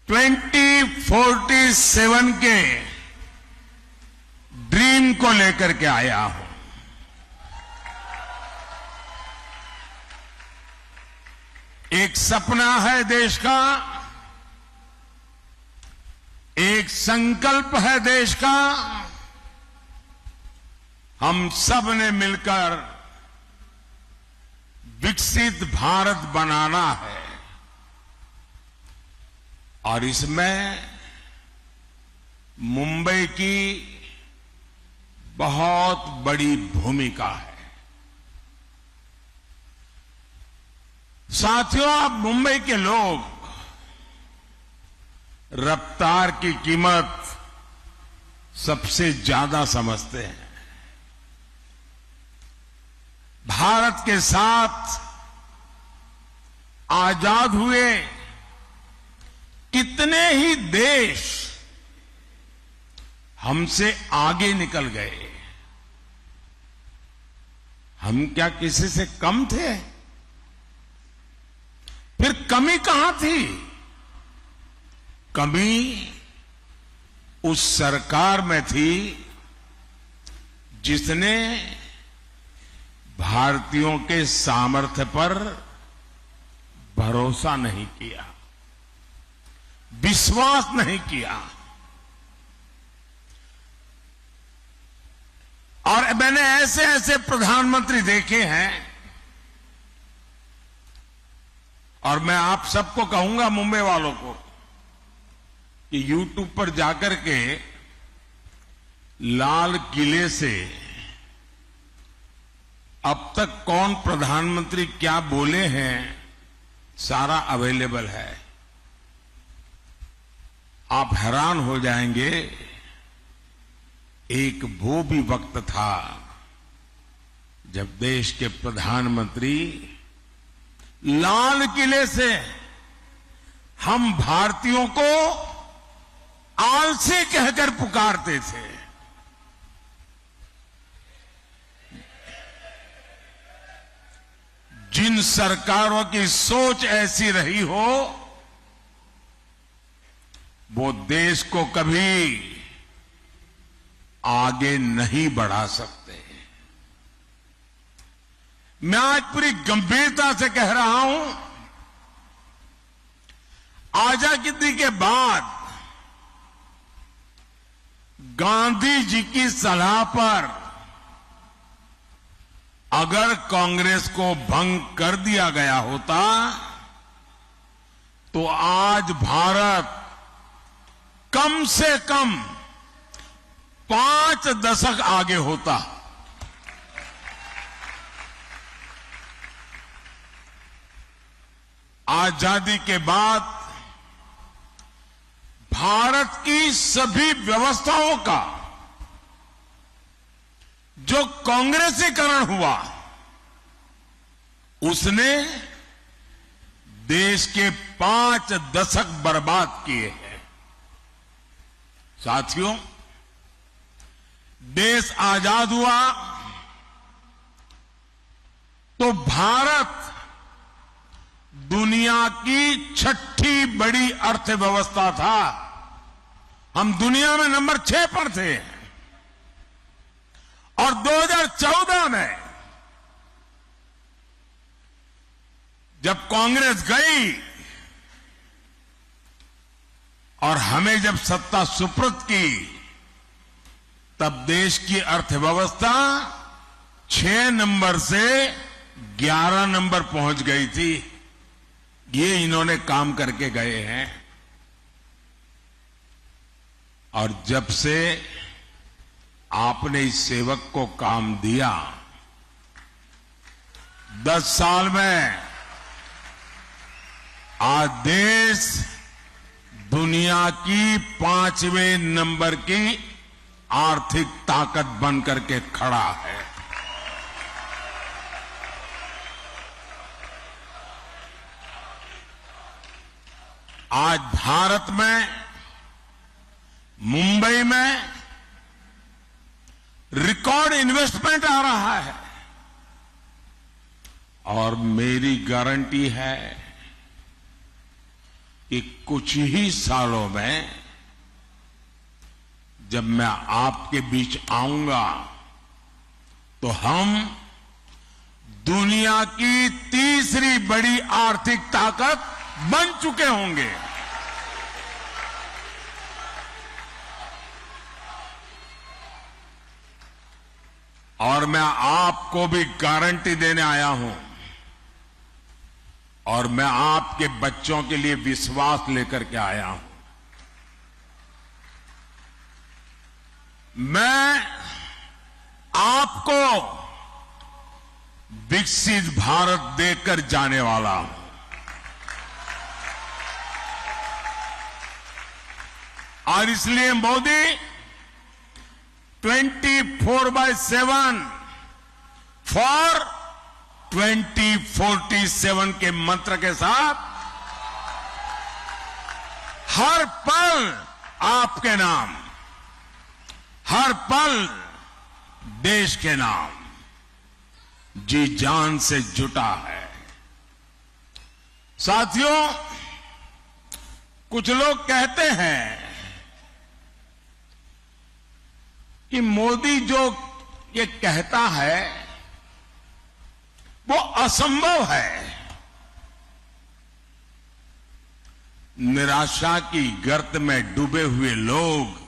2047 के ड्रीम को लेकर के आया हूं। एक सपना है देश का, एक संकल्प है देश का। हम सब ने मिलकर विकसित भारत बनाना है और इसमें मुंबई की बहुत बड़ी भूमिका है। साथियों, अब मुंबई के लोग रफ्तार की कीमत सबसे ज्यादा समझते हैं। भारत के साथ आजाद हुए कितने ही देश हमसे आगे निकल गए। हम क्या किसी से कम थे? फिर कमी कहां थी? कमी उस सरकार में थी जिसने भारतीयों के सामर्थ्य पर भरोसा नहीं किया, विश्वास नहीं किया। और मैंने ऐसे ऐसे प्रधानमंत्री देखे हैं और मैं आप सबको कहूंगा, मुंबई वालों को, कि YouTube पर जाकर के लाल किले से अब तक कौन प्रधानमंत्री क्या बोले हैं सारा अवेलेबल है। आप हैरान हो जाएंगे। एक वो भी वक्त था जब देश के प्रधानमंत्री लाल किले से हम भारतीयों को आलसी कहकर पुकारते थे। जिन सरकारों की सोच ऐसी रही हो, वो देश को कभी आगे नहीं बढ़ा सकते। मैं आज पूरी गंभीरता से कह रहा हूं, आजादी के बाद गांधी जी की सलाह पर अगर कांग्रेस को भंग कर दिया गया होता तो आज भारत कम से कम 5 दशक आगे होता। आजादी के बाद भारत की सभी व्यवस्थाओं का जो कांग्रेसीकरण हुआ, उसने देश के 5 दशक बर्बाद किए हैं। साथियों, देश आजाद हुआ तो भारत दुनिया की 6ठी बड़ी अर्थव्यवस्था था। हम दुनिया में नंबर 6 पर थे और 2014 में जब कांग्रेस गई और हमें जब सत्ता सुपुर्द की, तब देश की अर्थव्यवस्था 6 नंबर से 11 नंबर पहुंच गई थी। ये इन्होंने काम करके गए हैं। और जब से आपने इस सेवक को काम दिया, 10 साल में आज देश दुनिया की 5वें नंबर की आर्थिक ताकत बनकर के खड़ा है। आज भारत में, मुंबई में रिकॉर्ड इन्वेस्टमेंट आ रहा है और मेरी गारंटी है कि कुछ ही सालों में जब मैं आपके बीच आऊंगा तो हम दुनिया की तीसरी बड़ी आर्थिक ताकत बन चुके होंगे। और मैं आपको भी गारंटी देने आया हूं और मैं आपके बच्चों के लिए विश्वास लेकर के आया हूं। मैं आपको विकसित भारत देकर जाने वाला हूं। और इसलिए मोदी 24/7 फॉर 2047 के मंत्र के साथ हर पल आपके नाम, हर पल देश के नाम जी जान से जुटा है। साथियों, कुछ लोग कहते हैं कि मोदी जो ये कहता है वो असंभव है। निराशा की गर्त में डूबे हुए लोग